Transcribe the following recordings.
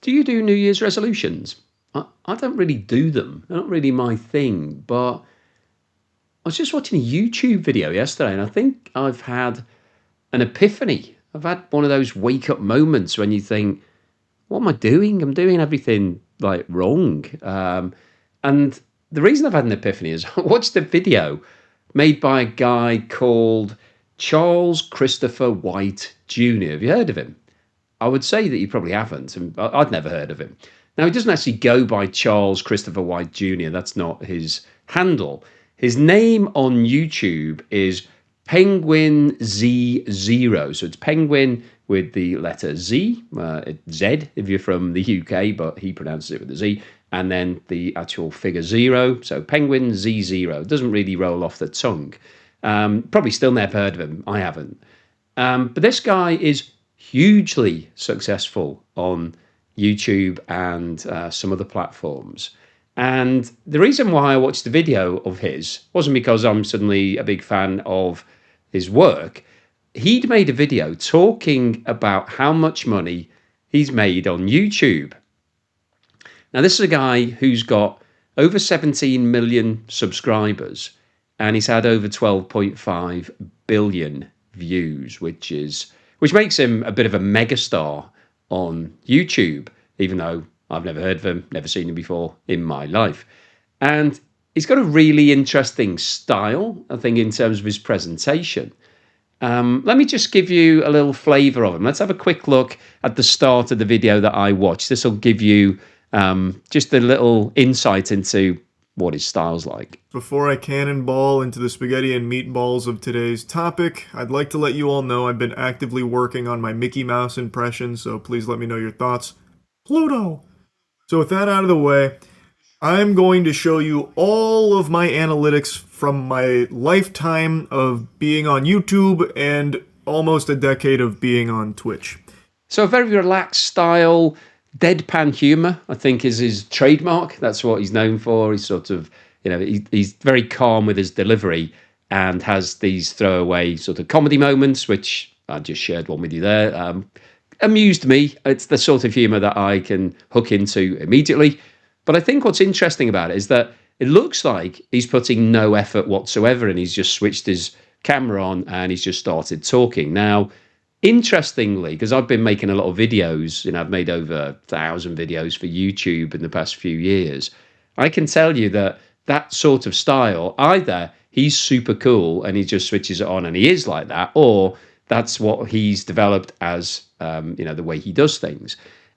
Do you do New Year's resolutions? I don't really do them. They're not really my thing. But I was just watching a YouTube video yesterday, and I think I've had an epiphany. I've had one of those wake up moments when you think, what am I doing? I'm doing everything like wrong. And the reason I've had an epiphany is I watched a video made by a guy called Charles Christopher White Jr. Have you heard of him? I would say that you probably haven't, and I'd never heard of him. Now, he doesn't actually go by Charles Christopher White Jr., that's not his handle. His name on YouTube is Penguin Z0. So it's Penguin with the letter Z, Z if you're from the UK, but he pronounces it with a Z, and then the actual figure zero. So Penguin Z0. It doesn't really roll off the tongue. Probably still never heard of him. I haven't. But this guy is hugely successful on YouTube and some other platforms. And the reason why I watched the video of his wasn't because I'm suddenly a big fan of his work. He'd made a video talking about how much money he's made on YouTube. Now, this is a guy who's got over 17 million subscribers, and he's had over 12.5 billion views, which makes him a bit of a megastar on YouTube, even though I've never heard of him, never seen him before in my life. And he's got a really interesting style, I think, in terms of his presentation. Let me just give you a little flavour of him. Let's have a quick look at the start of the video that I watched. This will give you just a little insight into what his style's like. Before I cannonball into the spaghetti and meatballs of today's topic, I'd like to let you all know I've been actively working on my Mickey Mouse impression, so please let me know your thoughts. Pluto! So with that out of the way, I'm going to show you all of my analytics from my lifetime of being on YouTube and almost a decade of being on Twitch. So a very relaxed style, deadpan humour, I think, is his trademark. That's what he's known for. He's sort of, he's very calm with his delivery and has these throwaway sort of comedy moments, which I just shared one with you there. Amused me. It's the sort of humour that I can hook into immediately. But I think what's interesting about it is that it looks like he's putting no effort whatsoever, and he's just switched his camera on and he's just started talking. Now, interestingly, because I've been making a lot of videos, I've made over 1,000 videos for YouTube in the past few years, I can tell you that sort of style, either he's super cool and he just switches it on and he is like that, or that's what he's developed as, the way he does things.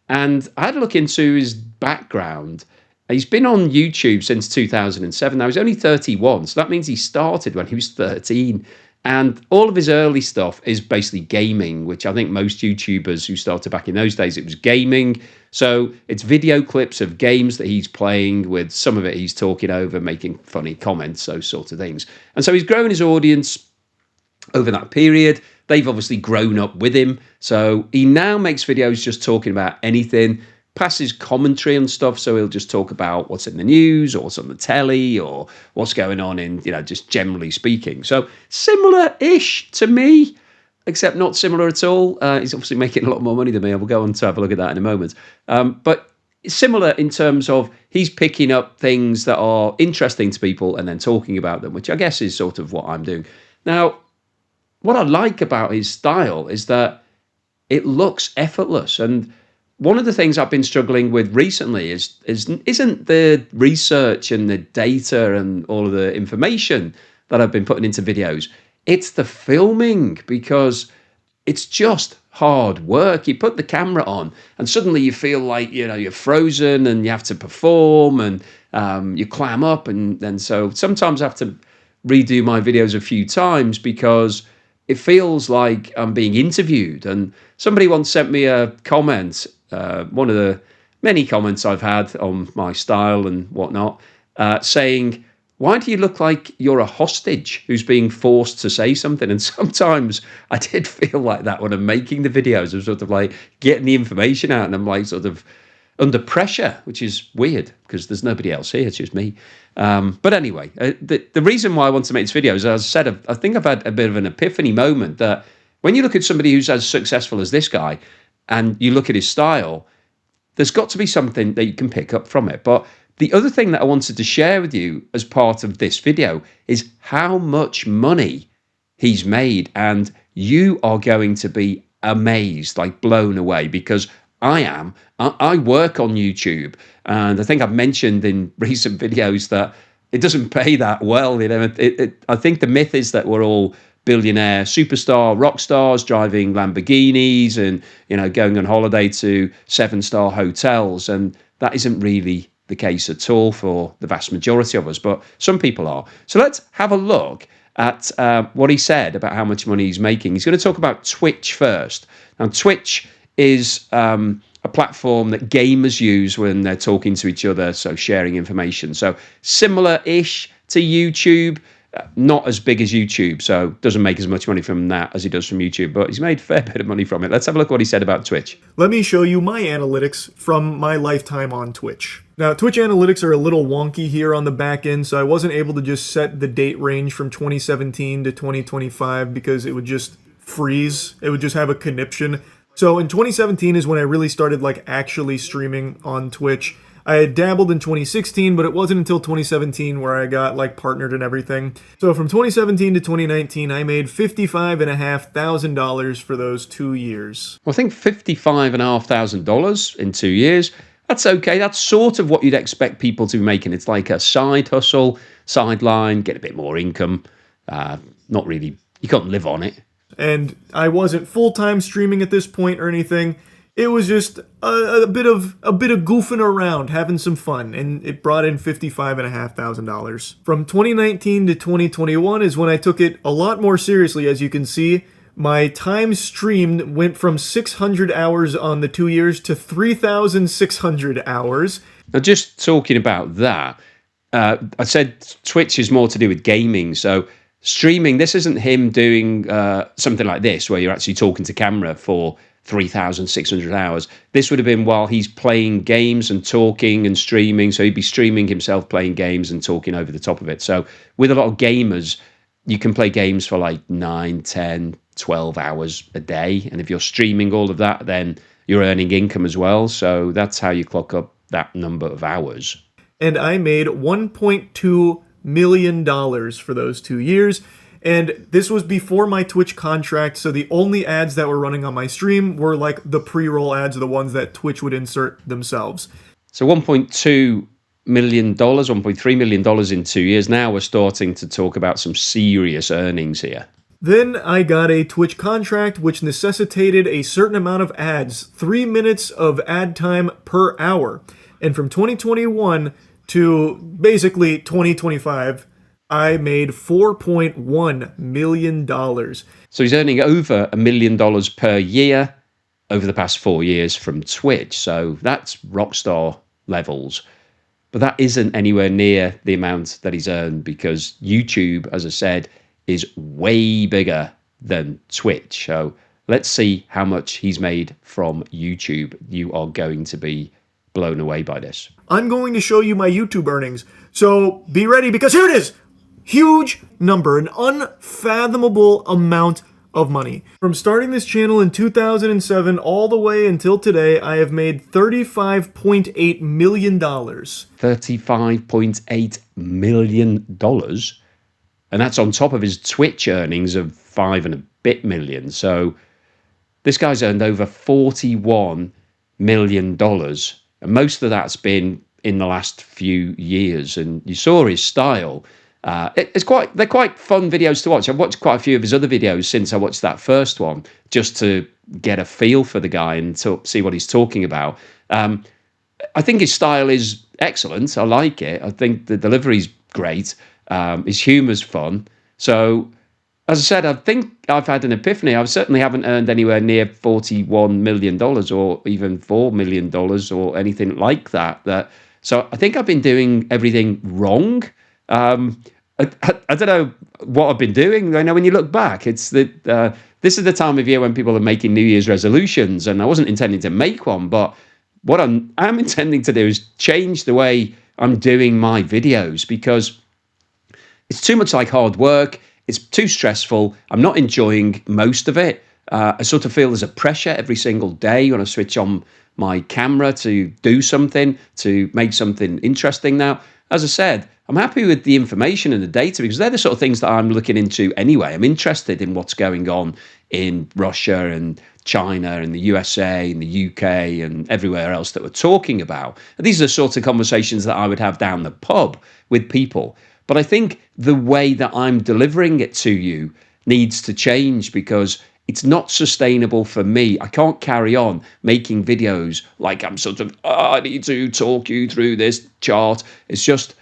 And I had a look into his background. He's been on YouTube since 2007. Now, he's only 31, so that means he started when he was 13. And all of his early stuff is basically gaming, which I think most YouTubers who started back in those days, it was gaming. So it's video clips of games that he's playing, with some of it he's talking over, making funny comments, those sorts of things. And so he's grown his audience over that period. They've obviously grown up with him. So he now makes videos just talking about anything, passes commentary and stuff. So he'll just talk about what's in the news or what's on the telly or what's going on in, just generally speaking. So similar-ish to me, except not similar at all. He's obviously making a lot more money than me. I will go on to have a look at that in a moment. But similar in terms of he's picking up things that are interesting to people and then talking about them, which I guess is sort of what I'm doing. Now, what I like about his style is that it looks effortless. And one of the things I've been struggling with recently isn't the research and the data and all of the information that I've been putting into videos. It's the filming, because it's just hard work. You put the camera on and suddenly you feel like, you're frozen and you have to perform and you clam up. And so sometimes I have to redo my videos a few times because it feels like I'm being interviewed. And somebody once sent me a comment, one of the many comments I've had on my style and whatnot, saying, why do you look like you're a hostage who's being forced to say something? And sometimes I did feel like that when I'm making the videos. I'm sort of like getting the information out and I'm like sort of under pressure, which is weird because there's nobody else here. It's just me. But anyway, the reason why I want to make this video is, as I said, I think I've had a bit of an epiphany moment that when you look at somebody who's as successful as this guy and you look at his style, there's got to be something that you can pick up from it. But the other thing that I wanted to share with you as part of this video is how much money he's made. And you are going to be amazed, like blown away, because I am. I work on YouTube, and I think I've mentioned in recent videos that it doesn't pay that well. I think the myth is that we're all billionaire superstar rock stars driving Lamborghinis and going on holiday to 7-star hotels, and that isn't really the case at all for the vast majority of us, but some people are. So let's have a look at what he said about how much money he's making. He's going to talk about Twitch first. Now, Twitch is a platform that gamers use when they're talking to each other, so sharing information. So similar-ish to YouTube, not as big as YouTube, so doesn't make as much money from that as he does from YouTube, but he's made a fair bit of money from it. Let's have a look at what he said about Twitch. Let me show you my analytics from my lifetime on Twitch. Now, Twitch analytics are a little wonky here on the back end, so I wasn't able to just set the date range from 2017 to 2025 because it would just freeze. It would just have a conniption. So in 2017 is when I really started actually streaming on Twitch. I had dabbled in 2016, but it wasn't until 2017 where I got partnered and everything. So from 2017 to 2019, I made $55,500 for those 2 years. Well, I think $55,500 in 2 years, that's okay. That's sort of what you'd expect people to be making. It's like a side hustle, sideline, get a bit more income. Not really, you can't live on it. And I wasn't full-time streaming at this point or anything. It was just a bit of goofing around, having some fun, and it brought in $55,500. From 2019 to 2021 is when I took it a lot more seriously. As you can see, my time streamed went from 600 hours on the 2 years to 3,600 hours. Now, just talking about that, I said Twitch is more to do with gaming, so streaming, this isn't him doing something like this where you're actually talking to camera for 3,600 hours. This would have been while he's playing games and talking and streaming. So he'd be streaming himself playing games and talking over the top of it. So with a lot of gamers, you can play games for 9, 10, 12 hours a day. And if you're streaming all of that, then you're earning income as well. So that's how you clock up that number of hours. And I made $1.2 million for those 2 years. And this was before my Twitch contract, so the only ads that were running on my stream were the pre-roll ads, the ones that Twitch would insert themselves. So $1.2 million, $1.3 million in 2 years. Now we're starting to talk about some serious earnings here. Then I got a Twitch contract, which necessitated a certain amount of ads, 3 minutes of ad time per hour. And from 2021 to basically 2025, I made $4.1 million. So he's earning over $1 million per year over the past 4 years from Twitch. So that's rockstar levels. But that isn't anywhere near the amount that he's earned because YouTube, as I said, is way bigger than Twitch. So let's see how much he's made from YouTube. You are going to be blown away by this. I'm going to show you my YouTube earnings. So be ready because here it is. Huge number, an unfathomable amount of money. From starting this channel in 2007 all the way until today, I have made $35.8 million. $35.8 million? And that's on top of his Twitch earnings of 5 and a bit million. So this guy's earned over $41 million. And most of that's been in the last few years. And you saw his style. They're quite fun videos to watch. I've watched quite a few of his other videos since I watched that first one, just to get a feel for the guy and to see what he's talking about. I think his style is excellent. I like it. I think the delivery's great. His humor's fun. So, as I said, I think I've had an epiphany. I certainly haven't earned anywhere near $41 million or even $4 million or anything like that. So I think I've been doing everything wrong. I don't know what I've been doing. I know when you look back, it's that this is the time of year when people are making New Year's resolutions, and I wasn't intending to make one, but what I'm intending to do is change the way I'm doing my videos because it's too much like hard work. It's too stressful. I'm not enjoying most of it. I sort of feel there's a pressure every single day when I switch on my camera to do something, to make something interesting. Now, as I said, I'm happy with the information and the data because they're the sort of things that I'm looking into anyway. I'm interested in what's going on in Russia and China and the USA and the UK and everywhere else that we're talking about. And these are the sorts of conversations that I would have down the pub with people. But I think the way that I'm delivering it to you needs to change because it's not sustainable for me. I can't carry on making videos like I'm sort of, I need to talk you through this chart. It's just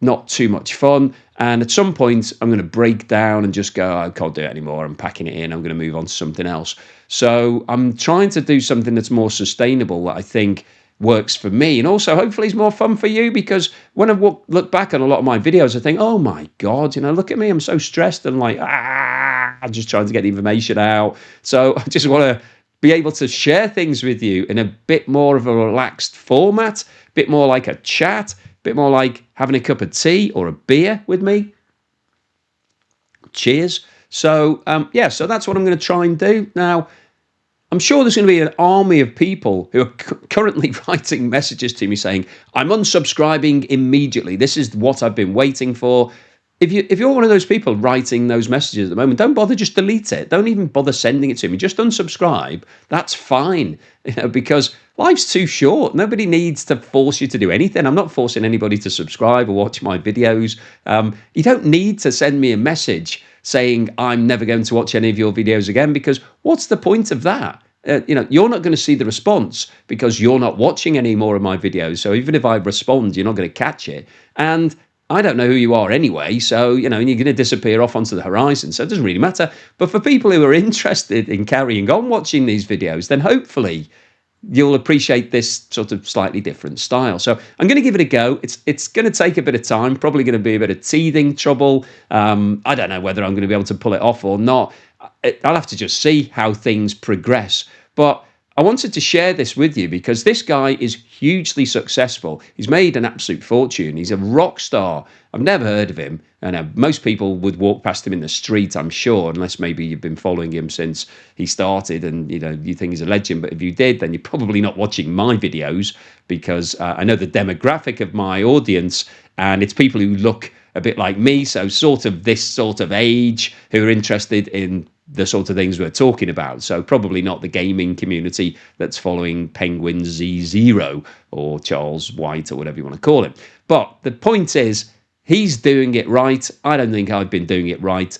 not too much fun. And at some point, I'm going to break down and just go, I can't do it anymore. I'm packing it in. I'm going to move on to something else. So I'm trying to do something that's more sustainable that I think works for me. And also, hopefully, is more fun for you because when I look back on a lot of my videos, I think, oh my God, look at me. I'm so stressed and like, I'm just trying to get the information out. So I just want to be able to share things with you in a bit more of a relaxed format, a bit more like a chat, bit more like having a cup of tea or a beer with me. Cheers. So, so that's what I'm going to try and do. Now, I'm sure there's going to be an army of people who are currently writing messages to me saying, I'm unsubscribing immediately. This is what I've been waiting for. If you're one of those people writing those messages at the moment, don't bother, just delete it. Don't even bother sending it to me. Just unsubscribe. That's fine, because life's too short. Nobody needs to force you to do anything. I'm not forcing anybody to subscribe or watch my videos. You don't need to send me a message saying I'm never going to watch any of your videos again, because what's the point of that? You're not going to see the response because you're not watching any more of my videos. So even if I respond, you're not going to catch it. And I don't know who you are anyway, so, you're going to disappear off onto the horizon, so it doesn't really matter. But for people who are interested in carrying on watching these videos, then hopefully you'll appreciate this sort of slightly different style. So I'm going to give it a go. It's going to take a bit of time, probably going to be a bit of teething trouble. I don't know whether I'm going to be able to pull it off or not. I'll have to just see how things progress. But I wanted to share this with you because this guy is hugely successful. He's made an absolute fortune. He's a rock star. I've never heard of him. And most people would walk past him in the street, I'm sure, unless maybe you've been following him since he started and, you think he's a legend. But if you did, then you're probably not watching my videos because I know the demographic of my audience, and it's people who look a bit like me. So sort of this sort of age who are interested in the sort of things we're talking about. So probably not the gaming community that's following Penguin Z0 or Charles White or whatever you want to call him. But the point is, he's doing it right. I don't think I've been doing it right.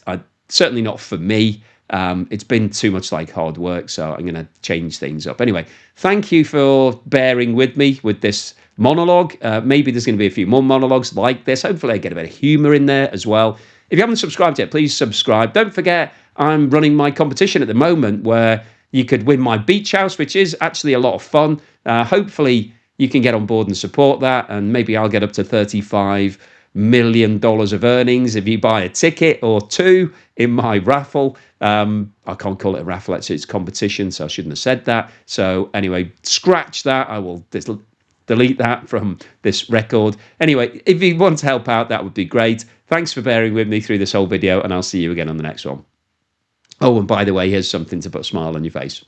Certainly not for me. It's been too much like hard work, so I'm going to change things up. Anyway, thank you for bearing with me with this monologue. Maybe there's going to be a few more monologues like this. Hopefully I get a bit of humour in there as well. If you haven't subscribed yet, please subscribe. Don't forget, I'm running my competition at the moment where you could win my beach house, which is actually a lot of fun. Hopefully you can get on board and support that, and maybe I'll get up to $35 million of earnings if you buy a ticket or two in my raffle. I can't call it a raffle, actually, it's competition, so I shouldn't have said that. So anyway, scratch that. I will delete that from this record. Anyway, if you want to help out, that would be great. Thanks for bearing with me through this whole video, and I'll see you again on the next one. Oh, and by the way, here's something to put a smile on your face.